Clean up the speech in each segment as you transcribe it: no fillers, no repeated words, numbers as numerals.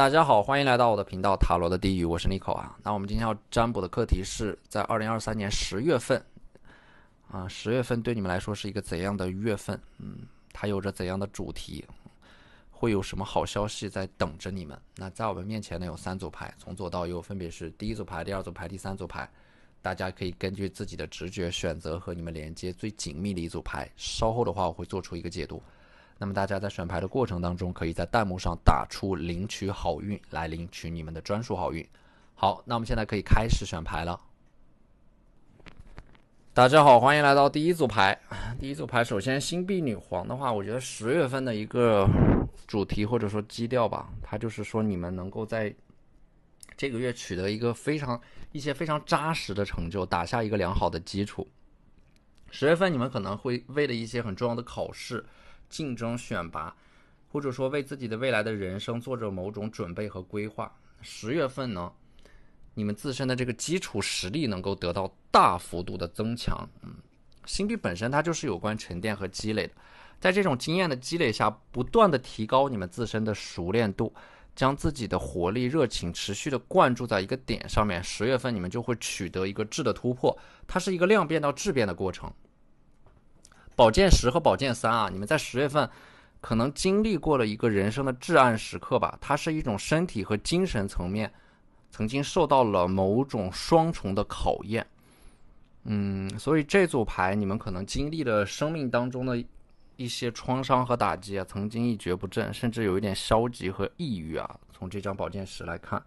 大家好，欢迎来到我的频道塔罗的地狱，我是 Nico 啊。那我们今天要占卜的课题是在2023年10月份啊，10月份对你们来说是一个怎样的月份？它有着怎样的主题？会有什么好消息在等着你们？那在我们面前呢有3组牌，从左到右分别是第一组牌、第二组牌、第3组牌。大家可以根据自己的直觉选择和你们连接最紧密的一组牌。稍后的话我会做出一个解读。那么大家在选牌的过程当中，可以在弹幕上打出领取好运来领取你们的专属好运。好，那我们现在可以开始选牌了。大家好，欢迎来到第一组牌。第一组牌，首先星币女皇的话，我觉得10月份的一个主题或者说基调吧，它就是说你们能够在这个月取得一些非常扎实的成就，打下一个良好的基础。10月份你们可能会为了一些很重要的考试、竞争、选拔，或者说为自己的未来的人生做着某种准备和规划。10月份呢，你们自身的这个基础实力能够得到大幅度的增强。星币本身它就是有关沉淀和积累的，在这种经验的积累下，不断的提高你们自身的熟练度，将自己的活力、热情持续的灌注在一个点上面。10月份你们就会取得一个质的突破，它是一个量变到质变的过程。宝剑10和宝剑3啊，你们在10月份可能经历过了一个人生的至暗时刻吧，它是一种身体和精神层面曾经受到了某种双重的考验。所以这组牌你们可能经历了生命当中的一些创伤和打击啊，曾经一蹶不振，甚至有一点消极和抑郁啊。从这张宝剑10来看，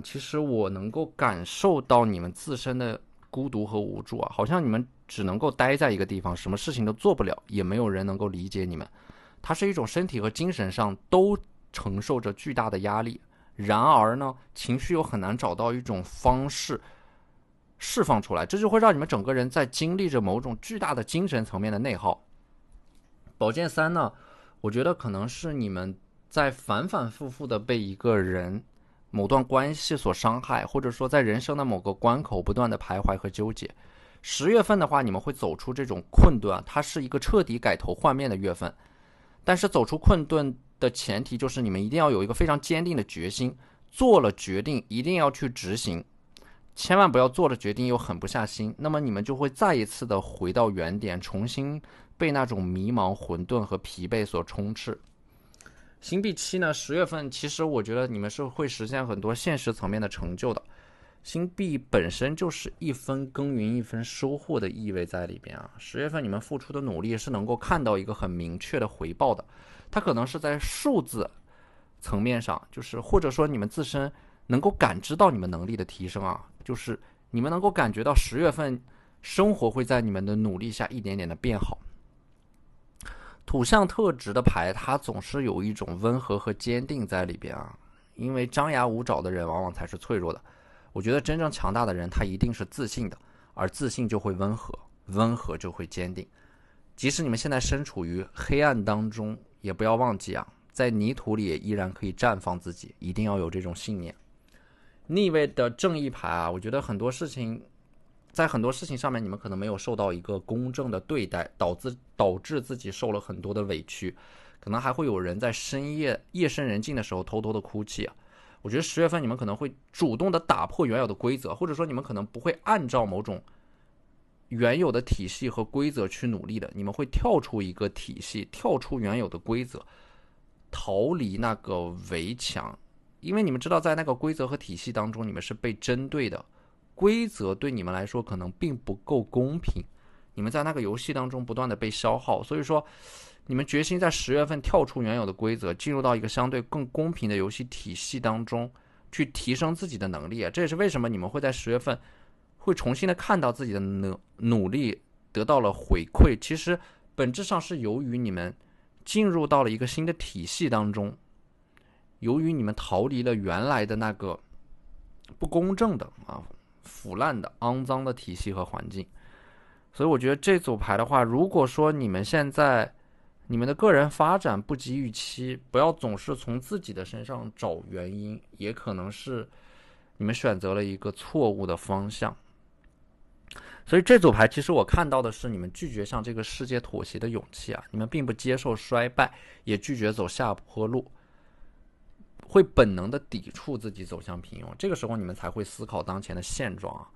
其实我能够感受到你们自身的孤独和无助啊，好像你们只能够待在一个地方，什么事情都做不了，也没有人能够理解你们。它是一种身体和精神上都承受着巨大的压力，然而呢，情绪又很难找到一种方式释放出来，这就会让你们整个人在经历着某种巨大的精神层面的内耗。宝剑3呢，我觉得可能是你们在反反复复的被一个人、某段关系所伤害，或者说在人生的某个关口不断的徘徊和纠结。10月份的话，你们会走出这种困顿，它是一个彻底改头换面的月份。但是走出困顿的前提就是你们一定要有一个非常坚定的决心，做了决定一定要去执行，千万不要做了决定又狠不下心，那么你们就会再一次的回到原点，重新被那种迷茫、混沌和疲惫所充斥。星币7呢，10月份其实我觉得你们是会实现很多现实层面的成就的。星币本身就是一分耕耘一分收获的意味在里边啊。10月份你们付出的努力是能够看到一个很明确的回报的，它可能是在数字层面上，就是或者说你们自身能够感知到你们能力的提升啊，就是你们能够感觉到10月份生活会在你们的努力下一点点的变好。土象特质的牌它总是有一种温和和坚定在里边啊，因为张牙舞爪的人往往才是脆弱的。我觉得真正强大的人他一定是自信的，而自信就会温和，温和就会坚定。即使你们现在身处于黑暗当中，也不要忘记啊，在泥土里也依然可以绽放自己，一定要有这种信念。逆位的正义牌啊，我觉得在很多事情上面你们可能没有受到一个公正的对待，导致自己受了很多的委屈，可能还会有人在夜深人静的时候偷偷的哭泣啊。我觉得10月份你们可能会主动的打破原有的规则，或者说你们可能不会按照某种原有的体系和规则去努力的，你们会跳出一个体系，跳出原有的规则，逃离那个围墙。因为你们知道在那个规则和体系当中你们是被针对的，规则对你们来说可能并不够公平，你们在那个游戏当中不断的被消耗，所以说你们决心在10月份跳出原有的规则，进入到一个相对更公平的游戏体系当中，去提升自己的能力啊。这也是为什么你们会在10月份会重新的看到自己的努力得到了回馈。其实本质上是由于你们进入到了一个新的体系当中，由于你们逃离了原来的那个不公正的腐烂的肮脏的体系和环境。所以我觉得这组牌的话，如果说你们现在你们的个人发展不及预期，不要总是从自己的身上找原因，也可能是你们选择了一个错误的方向。所以这组牌其实我看到的是你们拒绝向这个世界妥协的勇气啊，你们并不接受衰败，也拒绝走下坡路。会本能的抵触自己走向平庸。这个时候你们才会思考当前的现状啊，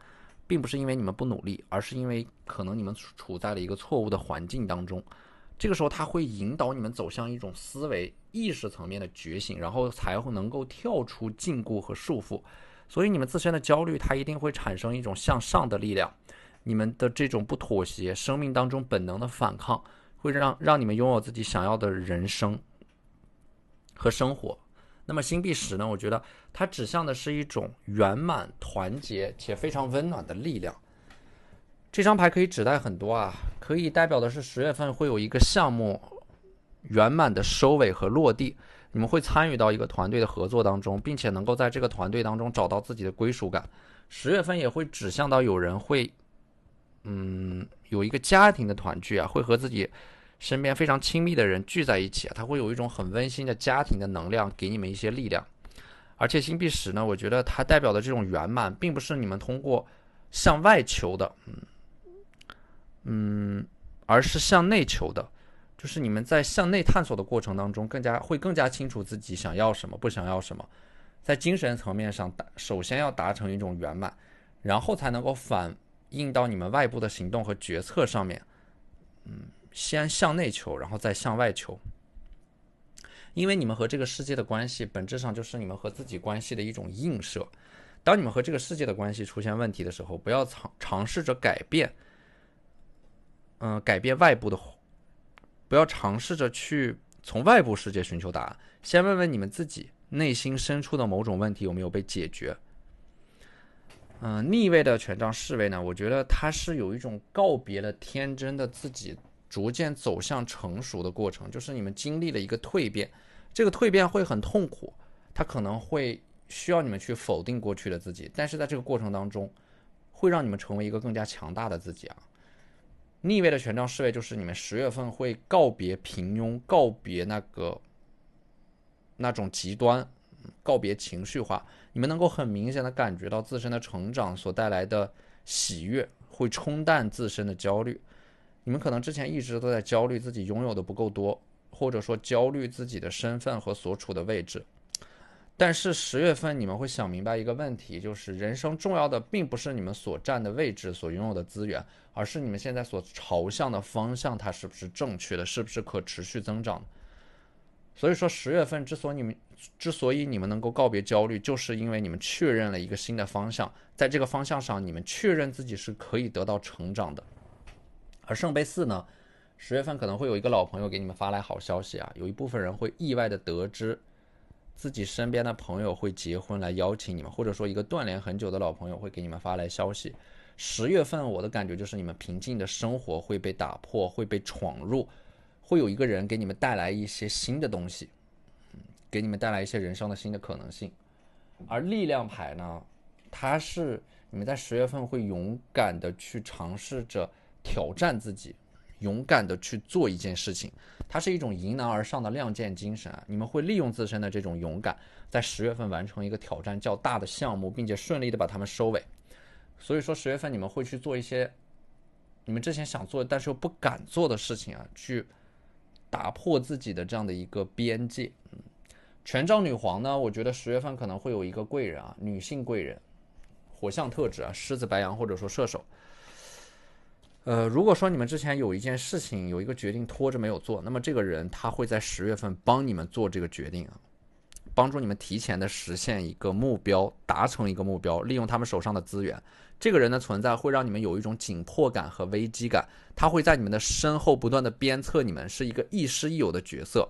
并不是因为你们不努力，而是因为可能你们处在了一个错误的环境当中。这个时候它会引导你们走向一种思维意识层面的觉醒，然后才会能够跳出禁锢和束缚。所以你们自身的焦虑，它一定会产生一种向上的力量。你们的这种不妥协，生命当中本能的反抗，会让你们拥有自己想要的人生和生活。那么星币10呢，我觉得它指向的是一种圆满、团结且非常温暖的力量。这张牌可以指代很多啊，可以代表的是10月份会有一个项目圆满的收尾和落地，你们会参与到一个团队的合作当中，并且能够在这个团队当中找到自己的归属感。10月份也会指向到有人会有一个家庭的团聚啊，会和自己身边非常亲密的人聚在一起啊，它会有一种很温馨的家庭的能量，给你们一些力量。而且星币10呢，我觉得它代表的这种圆满，并不是你们通过向外求的，而是向内求的，就是你们在向内探索的过程当中，会更加清楚自己想要什么，不想要什么。在精神层面上，首先要达成一种圆满，然后才能够反映到你们外部的行动和决策上面。先向内求，然后再向外求。因为你们和这个世界的关系，本质上就是你们和自己关系的一种映射。当你们和这个世界的关系出现问题的时候，不要尝试着改变外部的，不要尝试着去从外部世界寻求答案，先问问你们自己内心深处的某种问题有没有被解决。逆位的权杖侍卫呢，我觉得它是有一种告别了天真的自己，逐渐走向成熟的过程，就是你们经历了一个蜕变，这个蜕变会很痛苦，它可能会需要你们去否定过去的自己，但是在这个过程当中，会让你们成为一个更加强大的自己啊。逆位的权杖侍卫就是你们10月份会告别平庸，告别那种极端，告别情绪化，你们能够很明显的感觉到自身的成长所带来的喜悦，会冲淡自身的焦虑。你们可能之前一直都在焦虑自己拥有的不够多，或者说焦虑自己的身份和所处的位置。但是10月份你们会想明白一个问题，就是人生重要的并不是你们所占的位置，所拥有的资源，而是你们现在所朝向的方向，它是不是正确的，是不是可持续增长的。所以说10月份之所以你们能够告别焦虑，就是因为你们确认了一个新的方向，在这个方向上你们确认自己是可以得到成长的。而圣杯4呢，10月份可能会有一个老朋友给你们发来好消息啊，有一部分人会意外的得知自己身边的朋友会结婚来邀请你们，或者说一个断联很久的老朋友会给你们发来消息。10月份我的感觉就是你们平静的生活会被打破，会被闯入，会有一个人给你们带来一些新的东西，给你们带来一些人生的新的可能性。而力量牌呢，它是你们在10月份会勇敢的去尝试着挑战自己，勇敢的去做一件事情，它是一种迎难而上的亮剑精神啊！你们会利用自身的这种勇敢，在10月份完成一个挑战较大的项目，并且顺利的把它们收尾。所以说10月份你们会去做一些你们之前想做但是又不敢做的事情啊，去打破自己的这样的一个边界。权杖女皇呢，我觉得10月份可能会有一个贵人啊，女性贵人，火象特质啊，狮子、白羊或者说射手。如果说你们之前有一件事情有一个决定拖着没有做，那么这个人他会在10月份帮你们做这个决定啊，帮助你们提前的实现一个目标，达成一个目标，利用他们手上的资源。这个人的存在会让你们有一种紧迫感和危机感，他会在你们的身后不断的鞭策你们，是一个亦师亦友的角色。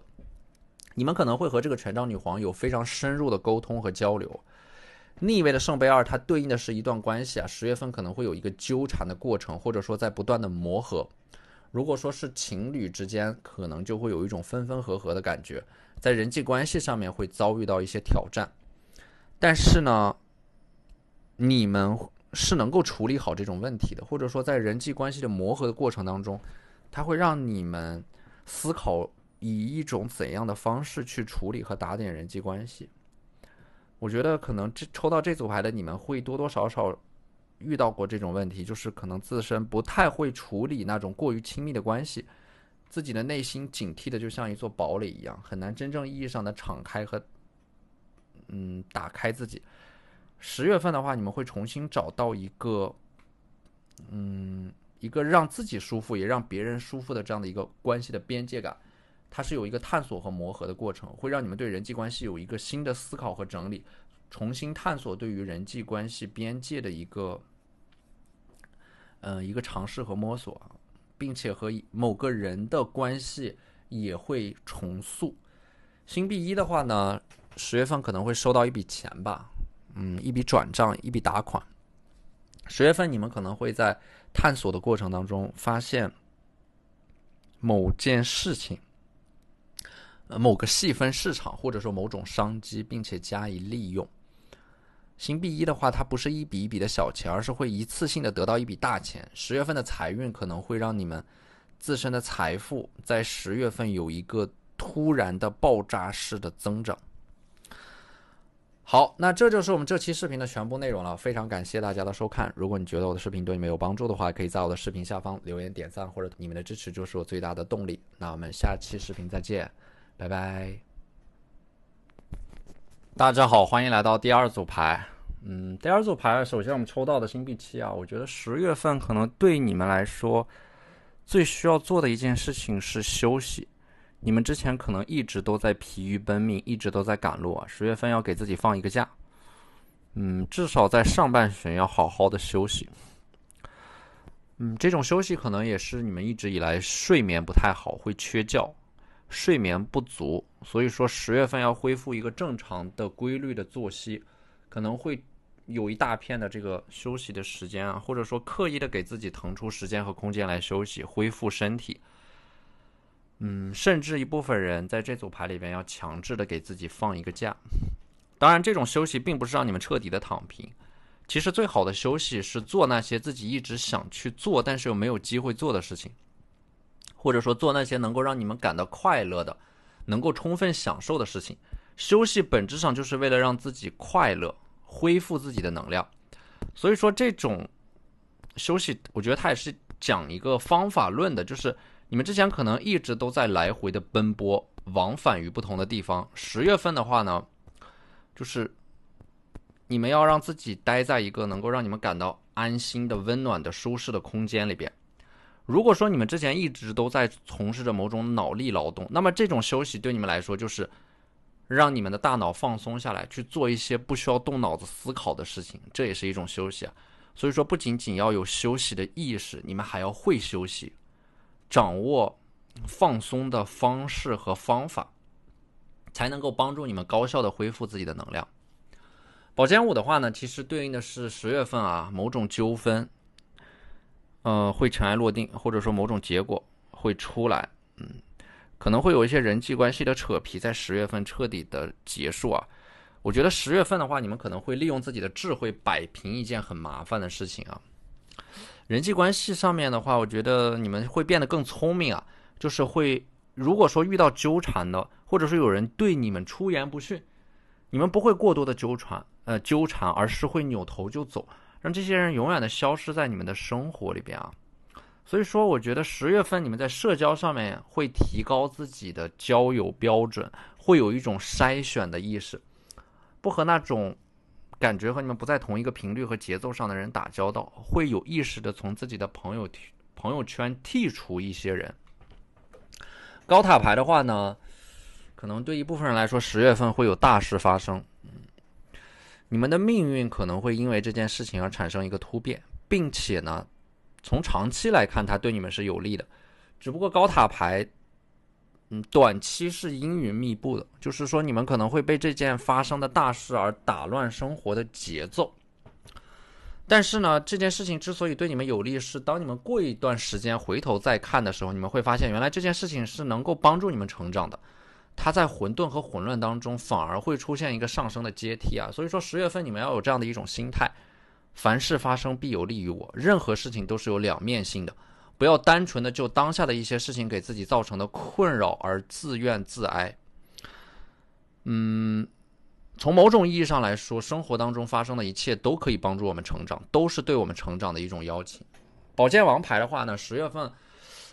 你们可能会和这个权杖女皇有非常深入的沟通和交流。逆位的圣杯2，它对应的是一段关系啊，10月份可能会有一个纠缠的过程，或者说在不断的磨合。如果说是情侣之间，可能就会有一种分分合合的感觉，在人际关系上面会遭遇到一些挑战。但是呢，你们是能够处理好这种问题的，或者说在人际关系的磨合的过程当中，它会让你们思考以一种怎样的方式去处理和打点人际关系。我觉得可能抽到这组牌的你们会多多少少遇到过这种问题，就是可能自身不太会处理那种过于亲密的关系，自己的内心警惕的就像一座堡垒一样，很难真正意义上的敞开和打开自己。10月份的话，你们会重新找到一个让自己舒服也让别人舒服的这样的一个关系的边界感。它是有一个探索和磨合的过程，会让你们对人际关系有一个新的思考和整理，重新探索对于人际关系边界的一个尝试和摸索，并且和某个人的关系也会重塑。星币1的话呢，10月份可能会收到一笔钱吧，一笔转账，一笔打款。10月份你们可能会在探索的过程当中发现某件事情，某个细分市场，或者说某种商机，并且加以利用。星币1的话，它不是一笔一笔的小钱，而是会一次性的得到一笔大钱。10月份的财运可能会让你们自身的财富在10月份有一个突然的爆炸式的增长。好，那这就是我们这期视频的全部内容了，非常感谢大家的收看。如果你觉得我的视频对你们有帮助的话，可以在我的视频下方留言点赞，或者你们的支持就是我最大的动力。那我们下期视频再见，拜拜。大家好，欢迎来到第二组牌。第二组牌，首先我们抽到的星币7啊，我觉得10月份可能对你们来说最需要做的一件事情是休息。你们之前可能一直都在疲于奔命，一直都在赶路啊，10月份要给自己放一个假。至少在上半旬要好好的休息。这种休息可能也是你们一直以来睡眠不太好，会缺觉，睡眠不足，所以说10月份要恢复一个正常的规律的作息，可能会有一大片的这个休息的时间啊，或者说刻意的给自己腾出时间和空间来休息，恢复身体。甚至一部分人在这组牌里边要强制的给自己放一个假。当然，这种休息并不是让你们彻底的躺平。其实最好的休息是做那些自己一直想去做，但是又没有机会做的事情，或者说做那些能够让你们感到快乐的，能够充分享受的事情。休息本质上就是为了让自己快乐，恢复自己的能量。所以说这种休息，我觉得它也是讲一个方法论的，就是你们之前可能一直都在来回的奔波，往返于不同的地方。10月份的话呢，就是你们要让自己待在一个能够让你们感到安心的、温暖的、舒适的空间里边。如果说你们之前一直都在从事着某种脑力劳动，那么这种休息对你们来说就是让你们的大脑放松下来，去做一些不需要动脑子思考的事情，这也是一种休息啊。所以说不仅仅要有休息的意识，你们还要会休息，掌握放松的方式和方法，才能够帮助你们高效的恢复自己的能量。宝剑5的话呢，其实对应的是10月份啊，某种纠纷会尘埃落定，或者说某种结果会出来。可能会有一些人际关系的扯皮在10月份彻底的结束啊。我觉得10月份的话，你们可能会利用自己的智慧摆平一件很麻烦的事情啊。人际关系上面的话，我觉得你们会变得更聪明啊，就是会，如果说遇到纠缠的，或者说有人对你们出言不逊，你们不会过多的纠缠，而是会扭头就走，让这些人永远的消失在你们的生活里边啊。所以说我觉得10月份你们在社交上面会提高自己的交友标准，会有一种筛选的意识，不和那种感觉和你们不在同一个频率和节奏上的人打交道，会有意识的从自己的朋友圈剔除一些人。高塔牌的话呢，可能对一部分人来说10月份会有大事发生，你们的命运可能会因为这件事情而产生一个突变，并且呢从长期来看它对你们是有利的。只不过高塔牌短期是阴云密布的，就是说你们可能会被这件发生的大事而打乱生活的节奏。但是呢，这件事情之所以对你们有利，是当你们过一段时间回头再看的时候，你们会发现原来这件事情是能够帮助你们成长的。它在混沌和混乱当中反而会出现一个上升的阶梯啊。所以说10月份你们要有这样的一种心态，凡事发生必有利于我，任何事情都是有两面性的，不要单纯的就当下的一些事情给自己造成的困扰而自怨自哀。从某种意义上来说，生活当中发生的一切都可以帮助我们成长，都是对我们成长的一种邀请。宝剑王牌的话呢，10月份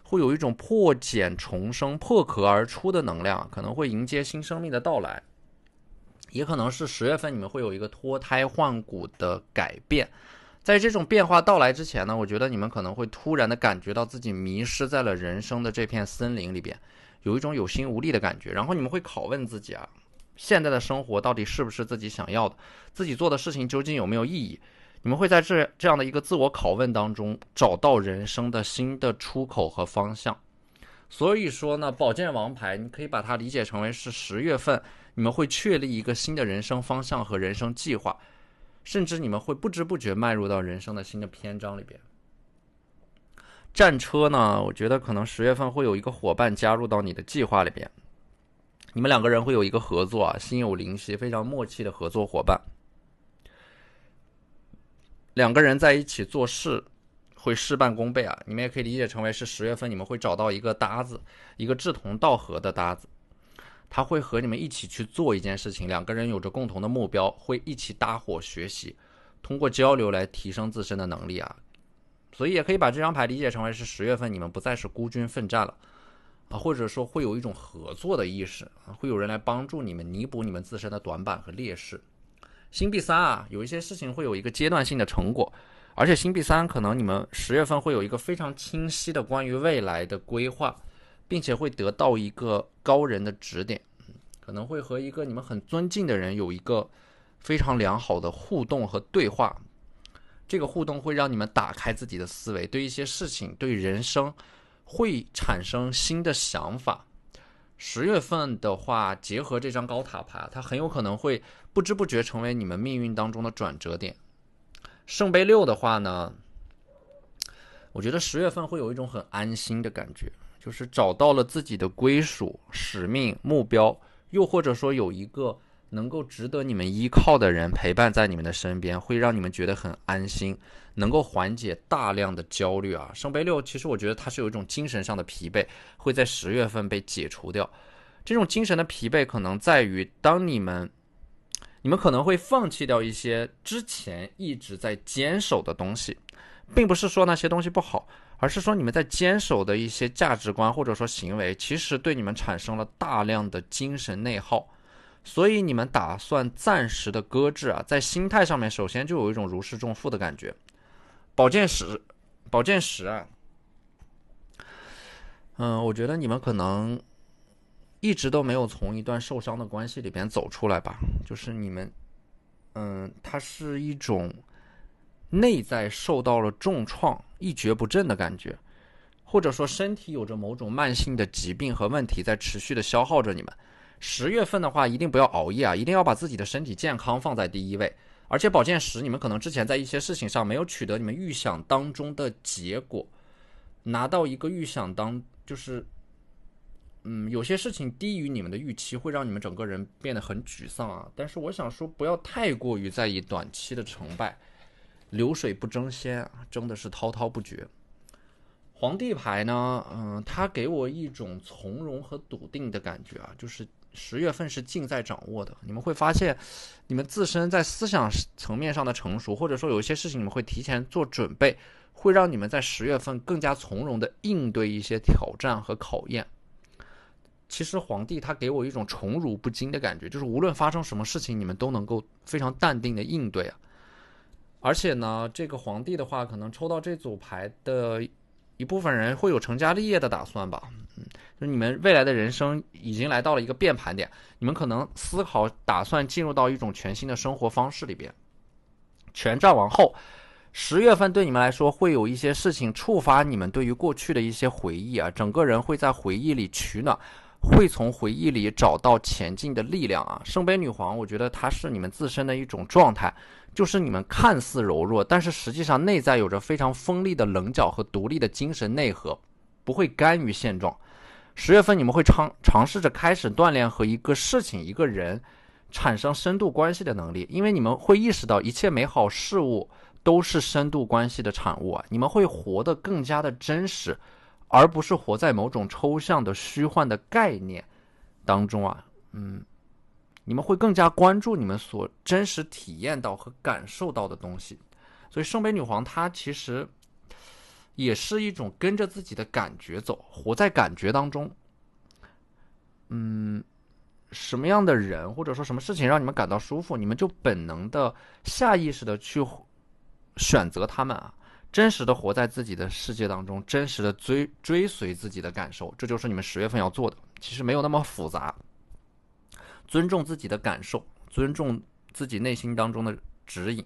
会有一种破茧重生、破壳而出的能量，可能会迎接新生命的到来。也可能是10月份你们会有一个脱胎换骨的改变。在这种变化到来之前呢，我觉得你们可能会突然的感觉到自己迷失在了人生的这片森林里边，有一种有心无力的感觉。然后你们会拷问自己啊，现在的生活到底是不是自己想要的？自己做的事情究竟有没有意义？你们会在这样的一个自我拷问当中找到人生的新的出口和方向。所以说呢，宝剑王牌你可以把它理解成为是10月份你们会确立一个新的人生方向和人生计划，甚至你们会不知不觉迈入到人生的新的篇章里边。战车呢，我觉得可能10月份会有一个伙伴加入到你的计划里边，你们2个人会有一个合作啊，心有灵犀，非常默契的合作伙伴。2个人在一起做事会事半功倍啊，你们也可以理解成为是10月份你们会找到一个搭子，一个志同道合的搭子，他会和你们一起去做一件事情，2个人有着共同的目标，会一起搭伙学习，通过交流来提升自身的能力啊。所以也可以把这张牌理解成为是10月份你们不再是孤军奋战了啊，或者说会有一种合作的意识啊，会有人来帮助你们弥补你们自身的短板和劣势。星币3啊，有一些事情会有一个阶段性的成果，而且星币3可能你们10月份会有一个非常清晰的关于未来的规划，并且会得到一个高人的指点，可能会和一个你们很尊敬的人有一个非常良好的互动和对话。这个互动会让你们打开自己的思维，对一些事情，对人生会产生新的想法。10月份的话，结合这张高塔牌，它很有可能会不知不觉成为你们命运当中的转折点。圣杯6的话呢，我觉得10月份会有一种很安心的感觉，就是找到了自己的归属、使命、目标，又或者说有一个能够值得你们依靠的人陪伴在你们的身边，会让你们觉得很安心，能够缓解大量的焦虑啊。圣杯6其实我觉得它是有一种精神上的疲惫，会在10月份被解除掉。这种精神的疲惫可能在于当你们可能会放弃掉一些之前一直在坚守的东西，并不是说那些东西不好，而是说你们在坚守的一些价值观或者说行为，其实对你们产生了大量的精神内耗，所以你们打算暂时的搁置啊，在心态上面首先就有一种如释重负的感觉。宝剑十啊，我觉得你们可能一直都没有从一段受伤的关系里边走出来吧，就是你们，它是一种内在受到了重创、一蹶不振的感觉，或者说身体有着某种慢性的疾病和问题在持续的消耗着你们。10月份的话，一定不要熬夜啊，一定要把自己的身体健康放在第一位。而且宝剑10，你们可能之前在一些事情上没有取得你们预想当中的结果，拿到一个预想就是有些事情低于你们的预期，会让你们整个人变得很沮丧啊。但是我想说，不要太过于在意短期的成败，流水不争先啊，争的是滔滔不绝。皇帝牌呢，它给我一种从容和笃定的感觉啊，就是10月份是尽在掌握的。你们会发现，你们自身在思想层面上的成熟，或者说有一些事情你们会提前做准备，会让你们在10月份更加从容的应对一些挑战和考验。其实皇帝他给我一种宠辱不惊的感觉，就是无论发生什么事情，你们都能够非常淡定的应对啊。而且呢，这个皇帝的话，可能抽到这组牌的一部分人会有成家立业的打算吧。就是你们未来的人生已经来到了一个变盘点，你们可能思考打算进入到一种全新的生活方式里边。权杖王后，10月份对你们来说会有一些事情触发你们对于过去的一些回忆啊，整个人会在回忆里取暖，会从回忆里找到前进的力量啊。圣杯女皇，我觉得它是你们自身的一种状态，就是你们看似柔弱，但是实际上内在有着非常锋利的棱角和独立的精神内核，不会甘于现状。10月份你们会尝试着开始锻炼和一个事情、一个人产生深度关系的能力，因为你们会意识到一切美好事物都是深度关系的产物啊。你们会活得更加的真实，而不是活在某种抽象的虚幻的概念当中啊。你们会更加关注你们所真实体验到和感受到的东西。所以圣杯女皇她其实也是一种跟着自己的感觉走，活在感觉当中。什么样的人或者说什么事情让你们感到舒服，你们就本能的下意识的去选择他们啊，真实的活在自己的世界当中，真实的追随自己的感受，这就是你们10月份要做的。其实没有那么复杂，尊重自己的感受，尊重自己内心当中的指引，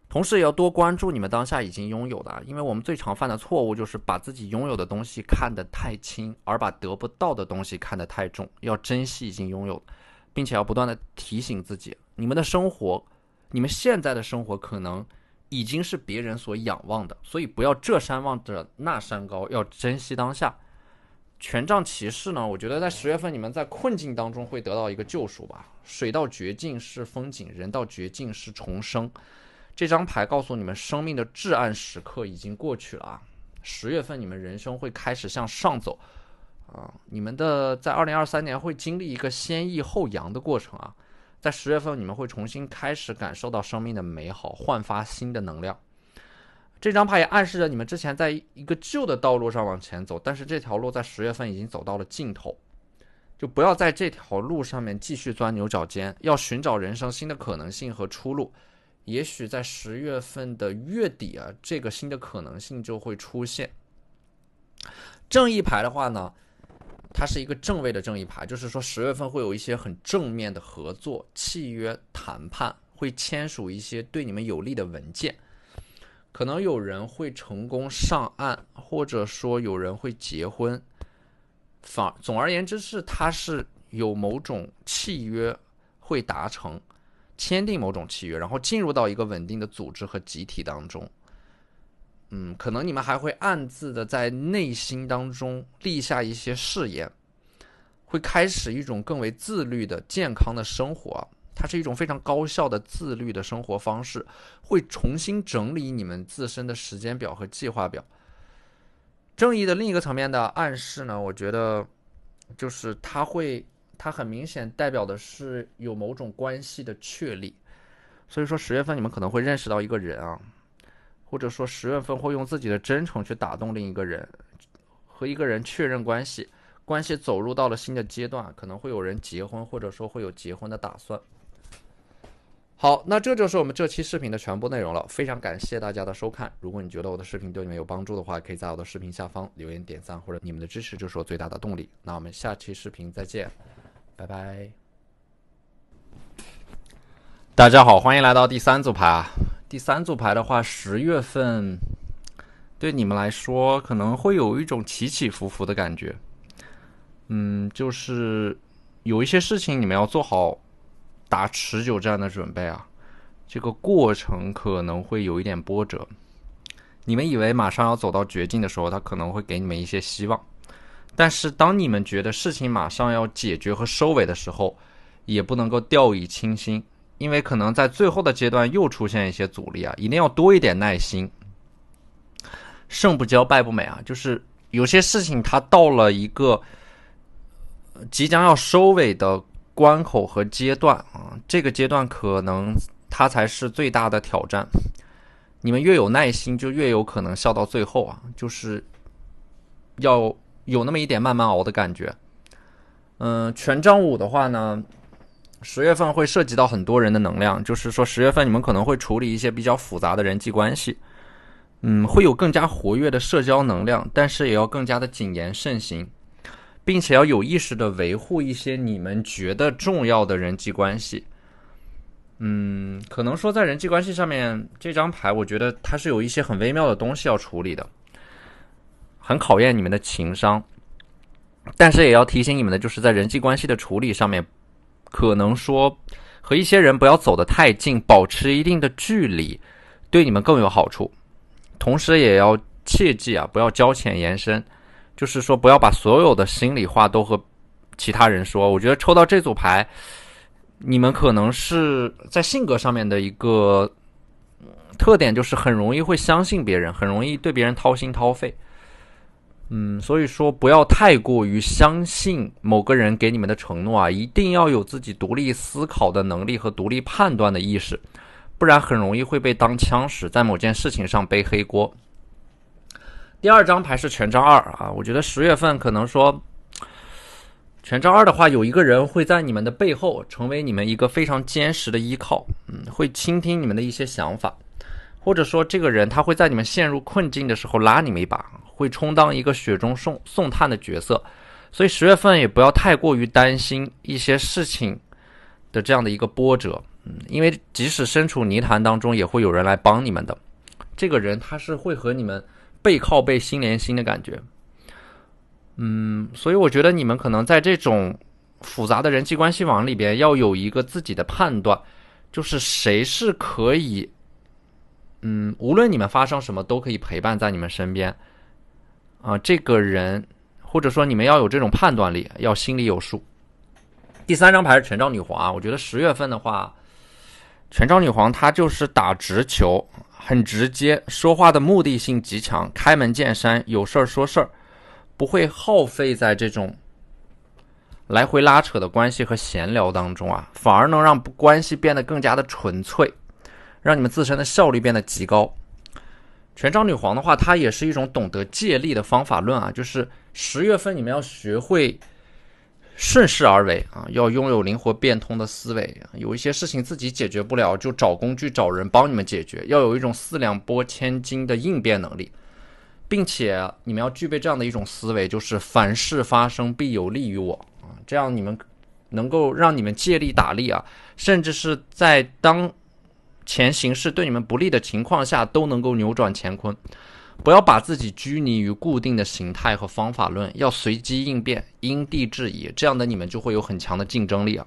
同时也要多关注你们当下已经拥有的，因为我们最常犯的错误就是把自己拥有的东西看得太轻，而把得不到的东西看得太重。要珍惜已经拥有，并且要不断的提醒自己，你们的生活，你们现在的生活可能已经是别人所仰望的，所以不要这山望着那山高，要珍惜当下。权杖骑士呢，我觉得在10月份你们在困境当中会得到一个救赎吧。水到绝境是风景，人到绝境是重生。这张牌告诉你们，生命的至暗时刻已经过去了啊。10月份你们人生会开始向上走啊，你们的在2023年会经历一个先抑后扬的过程啊。在10月份你们会重新开始感受到生命的美好，焕发新的能量。这张牌也暗示着你们之前在一个旧的道路上往前走，但是这条路在10月份已经走到了尽头，就不要在这条路上面继续钻牛角尖，要寻找人生新的可能性和出路。也许在10月份的月底啊，这个新的可能性就会出现。正义牌的话呢，它是一个正位的正义牌，就是说10月份会有一些很正面的合作、契约、谈判，会签署一些对你们有利的文件。可能有人会成功上岸，或者说有人会结婚。总而言之它是有某种契约会达成，签订某种契约，然后进入到一个稳定的组织和集体当中。可能你们还会暗自的在内心当中立下一些誓言，会开始一种更为自律的健康的生活。它是一种非常高效的自律的生活方式，会重新整理你们自身的时间表和计划表。正义的另一个层面的暗示呢，我觉得就是它很明显代表的是有某种关系的确立。所以说10月份你们可能会认识到一个人啊，或者说10月份会用自己的真诚去打动另一个人，和一个人确认关系走入到了新的阶段，可能会有人结婚，或者说会有结婚的打算。好，那这就是我们这期视频的全部内容了，非常感谢大家的收看。如果你觉得我的视频对你们有帮助的话，可以在我的视频下方留言点赞，或者你们的支持就是我最大的动力。那我们下期视频再见，拜拜。大家好，欢迎来到第3组牌啊。第3组牌的话，10月份对你们来说可能会有一种起起伏伏的感觉。就是有一些事情你们要做好打持久战的准备啊，这个过程可能会有一点波折。你们以为马上要走到绝境的时候，它可能会给你们一些希望，但是当你们觉得事情马上要解决和收尾的时候，也不能够掉以轻心，因为可能在最后的阶段又出现一些阻力啊，一定要多一点耐心。胜不骄败不馁啊，就是有些事情它到了一个即将要收尾的关口和阶段啊，这个阶段可能它才是最大的挑战。你们越有耐心，就越有可能笑到最后啊，就是要有那么一点慢慢熬的感觉。权杖5的话呢，10月份会涉及到很多人的能量，就是说10月份你们可能会处理一些比较复杂的人际关系，会有更加活跃的社交能量，但是也要更加的谨言慎行，并且要有意识的维护一些你们觉得重要的人际关系。可能说在人际关系上面，这张牌我觉得它是有一些很微妙的东西要处理的，很考验你们的情商。但是也要提醒你们的就是在人际关系的处理上面，可能说和一些人不要走得太近，保持一定的距离，对你们更有好处。同时也要切记啊，不要交浅言深，就是说不要把所有的心里话都和其他人说。我觉得抽到这组牌，你们可能是在性格上面的一个特点，就是很容易会相信别人，很容易对别人掏心掏肺。所以说不要太过于相信某个人给你们的承诺啊，一定要有自己独立思考的能力和独立判断的意识，不然很容易会被当枪使，在某件事情上背黑锅。第2张牌是权杖2啊，我觉得10月份可能说权杖二的话，有一个人会在你们的背后成为你们一个非常坚实的依靠，会倾听你们的一些想法，或者说这个人他会在你们陷入困境的时候拉你们一把，会充当一个雪中送炭的角色。所以10月份也不要太过于担心一些事情的这样的一个波折，因为即使身处泥潭当中，也会有人来帮你们的。这个人他是会和你们背靠背心连心的感觉。所以我觉得你们可能在这种复杂的人际关系网里边要有一个自己的判断，就是谁是可以无论你们发生什么都可以陪伴在你们身边这个人，或者说你们要有这种判断力，要心里有数。第3张牌是权杖女皇我觉得10月份的话，权杖女皇她就是打直球，很直接，说话的目的性极强，开门见山，有事儿说事儿，不会耗费在这种来回拉扯的关系和闲聊当中反而能让关系变得更加的纯粹，让你们自身的效率变得极高。权杖女皇的话，它也是一种懂得借力的方法论就是10月份你们要学会顺势而为要拥有灵活变通的思维，有一些事情自己解决不了就找工具找人帮你们解决，要有一种四两拨千斤的应变能力，并且你们要具备这样的一种思维，就是凡事发生必有利于我这样你们能够让你们借力打力甚至是在当前形势对你们不利的情况下都能够扭转乾坤。不要把自己拘泥于固定的形态和方法论，要随机应变，因地制宜，这样的你们就会有很强的竞争力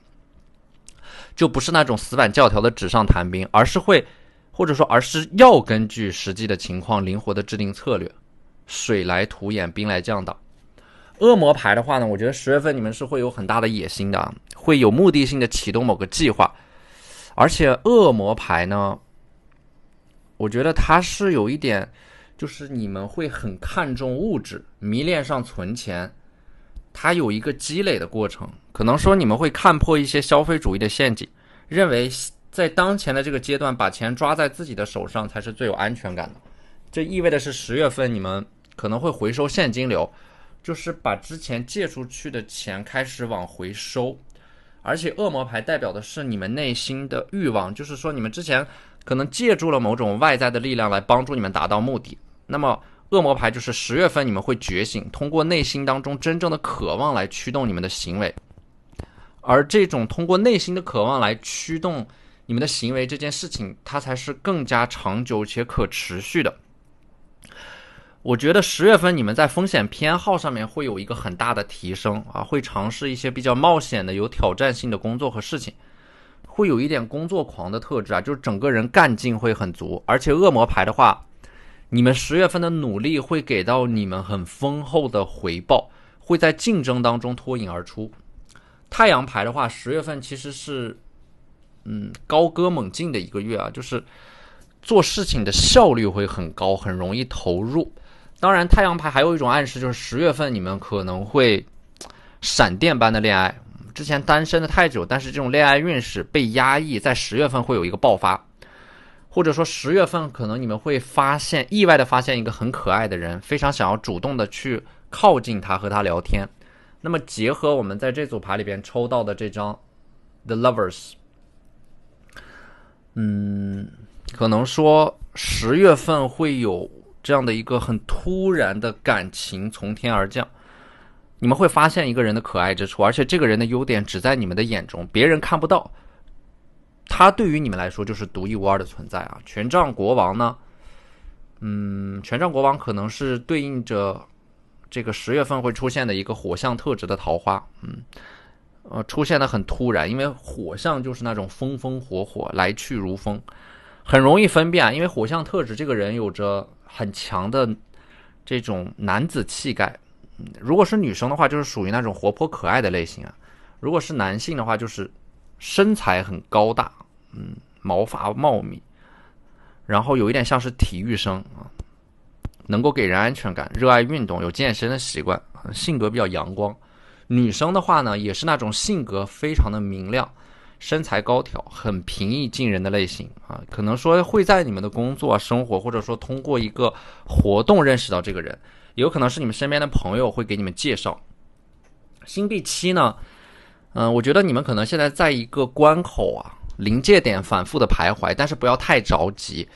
就不是那种死板教条的纸上谈兵，而是要根据实际的情况灵活的制定策略，水来土掩，兵来将挡。恶魔牌的话呢，我觉得10月份你们是会有很大的野心的会有目的性的启动某个计划。而且恶魔牌呢，我觉得它是有一点，就是你们会很看重物质，迷恋上存钱，它有一个积累的过程。可能说你们会看破一些消费主义的陷阱，认为在当前的这个阶段把钱抓在自己的手上才是最有安全感的。这意味的是10月份你们可能会回收现金流，就是把之前借出去的钱开始往回收。而且恶魔牌代表的是你们内心的欲望，就是说你们之前可能借助了某种外在的力量来帮助你们达到目的，那么恶魔牌就是10月份你们会觉醒，通过内心当中真正的渴望来驱动你们的行为。而这种通过内心的渴望来驱动你们的行为这件事情，它才是更加长久且可持续的。我觉得10月份你们在风险偏好上面会有一个很大的提升会尝试一些比较冒险的有挑战性的工作和事情，会有一点工作狂的特质就是整个人干劲会很足。而且恶魔牌的话，你们10月份的努力会给到你们很丰厚的回报，会在竞争当中脱颖而出。太阳牌的话，10月份其实是高歌猛进的一个月就是做事情的效率会很高，很容易投入。当然太阳牌还有一种暗示，就是10月份你们可能会闪电般的恋爱，之前单身的太久，但是这种恋爱运势被压抑，在10月份会有一个爆发。或者说10月份可能你们会意外的发现一个很可爱的人，非常想要主动的去靠近他，和他聊天。那么结合我们在这组牌里边抽到的这张 The Lovers， 可能说10月份会有这样的一个很突然的感情从天而降，你们会发现一个人的可爱之处，而且这个人的优点只在你们的眼中，别人看不到，他对于你们来说就是独一无二的存在权杖国王呢，权杖国王可能是对应着这个10月份会出现的一个火象特质的桃花，出现的很突然，因为火象就是那种风风火火，来去如风，很容易分辨因为火象特质这个人有着很强的这种男子气概。如果是女生的话，就是属于那种活泼可爱的类型如果是男性的话，就是身材很高大，毛发茂密，然后有一点像是体育生能够给人安全感，热爱运动，有健身的习惯，性格比较阳光。女生的话呢，也是那种性格非常的明亮，身材高挑，很平易近人的类型可能说会在你们的工作生活，或者说通过一个活动认识到这个人，也有可能是你们身边的朋友会给你们介绍。星币7呢，我觉得你们可能现在在一个关口啊，临界点反复的徘徊，但是不要太着急。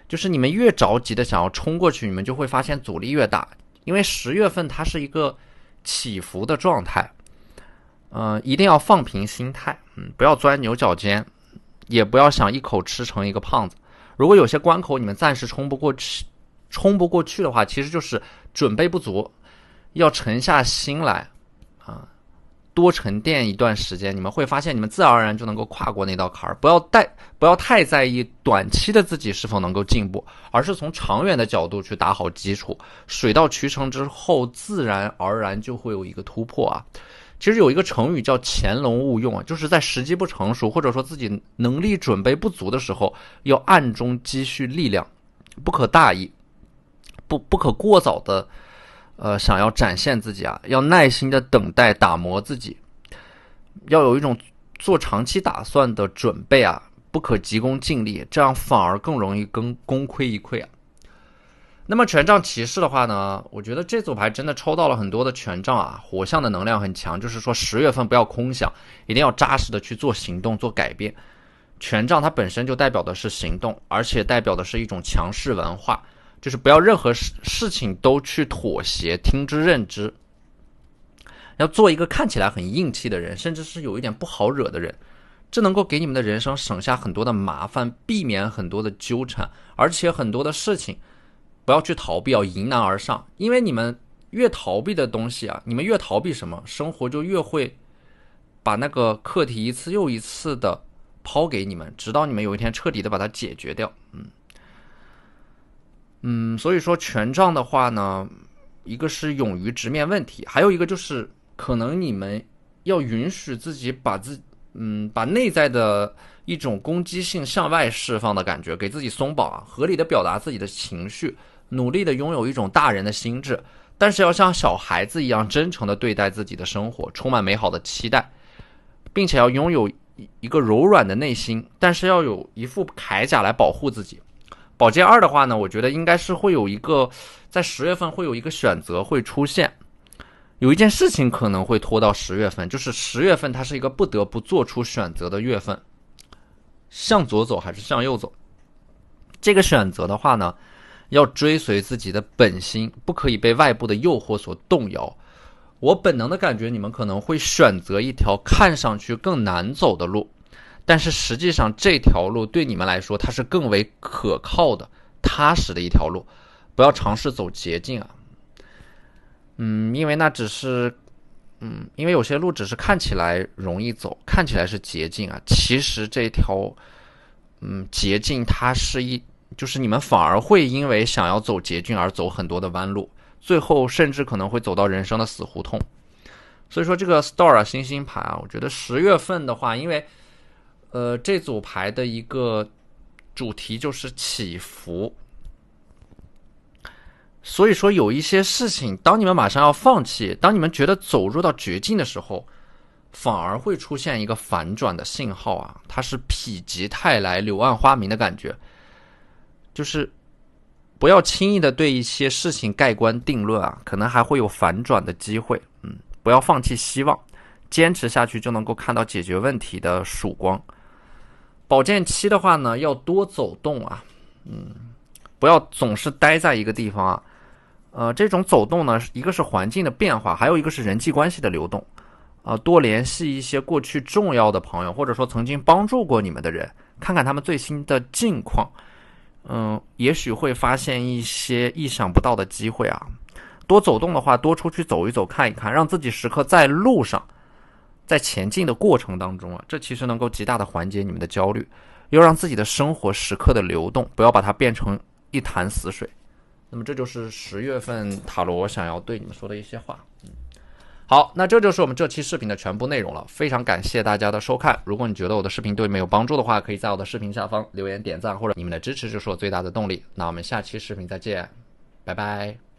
就是你们越着急的想要冲过去，你们就会发现阻力越大。因为10月份它是一个起伏的状态，一定要放平心态，不要钻牛角尖，也不要想一口吃成一个胖子。如果有些关口你们暂时冲不过去的话，其实就是准备不足，要沉下心来啊，多沉淀一段时间，你们会发现你们自然而然就能够跨过那道坎儿。不要太在意短期的自己是否能够进步，而是从长远的角度去打好基础，水到渠成之后，自然而然就会有一个突破啊。其实有一个成语叫潜龙勿用啊，就是在时机不成熟，或者说自己能力准备不足的时候，要暗中积蓄力量，不可大意，不可过早的想要展现自己啊，要耐心的等待打磨自己，要有一种做长期打算的准备啊，不可急功近利，这样反而更容易功亏一篑啊。那么权杖骑士的话呢，我觉得这组牌真的抽到了很多的权杖啊，火象的能量很强，就是说10月份不要空想，一定要扎实的去做行动做改变。权杖它本身就代表的是行动，而且代表的是一种强势文化，就是不要任何事情都去妥协，听之任之，要做一个看起来很硬气的人，甚至是有一点不好惹的人，这能够给你们的人生省下很多的麻烦，避免很多的纠缠，而且很多的事情不要去逃避，要迎难而上。因为你们越逃避的东西啊，你们越逃避什么，生活就越会把那个课题一次又一次的抛给你们，直到你们有一天彻底的把它解决掉。所以说权杖的话呢，一个是勇于直面问题，还有一个就是可能你们要允许自己把内在的一种攻击性向外释放的感觉，给自己松绑啊，合理的表达自己的情绪，努力的拥有一种大人的心智，但是要像小孩子一样真诚的对待自己的生活，充满美好的期待，并且要拥有一个柔软的内心，但是要有一副铠甲来保护自己。宝剑2的话呢，我觉得应该是会有一个在10月份会有一个选择会出现，有一件事情可能会拖到10月份，就是10月份它是一个不得不做出选择的月份，向左走还是向右走。这个选择的话呢，要追随自己的本心，不可以被外部的诱惑所动摇。我本能的感觉你们可能会选择一条看上去更难走的路，但是实际上这条路对你们来说它是更为可靠的踏实的一条路，不要尝试走捷径啊。因为那只是因为有些路只是看起来容易走，看起来是捷径啊，其实这条捷径它就是你们反而会因为想要走捷径而走很多的弯路，最后甚至可能会走到人生的死胡同。所以说这个 Star 啊，星星牌啊，我觉得10月份的话，因为这组牌的一个主题就是起伏，所以说有一些事情，当你们马上要放弃，当你们觉得走入到绝境的时候，反而会出现一个反转的信号啊，它是否极泰来，柳暗花明的感觉，就是不要轻易的对一些事情盖棺定论啊，可能还会有反转的机会。不要放弃希望，坚持下去就能够看到解决问题的曙光。宝剑7的话呢，要多走动啊，不要总是待在一个地方啊。这种走动呢，一个是环境的变化，还有一个是人际关系的流动。多联系一些过去重要的朋友，或者说曾经帮助过你们的人，看看他们最新的近况。也许会发现一些意想不到的机会啊。多走动的话，多出去走一走，看一看，让自己时刻在路上，在前进的过程当中啊，这其实能够极大的缓解你们的焦虑，又让自己的生活时刻的流动，不要把它变成一潭死水。那么这就是10月份塔罗想要对你们说的一些话。好，那这就是我们这期视频的全部内容了，非常感谢大家的收看。如果你觉得我的视频对你们有帮助的话，可以在我的视频下方留言点赞，或者你们的支持就是我最大的动力。那我们下期视频再见，拜拜。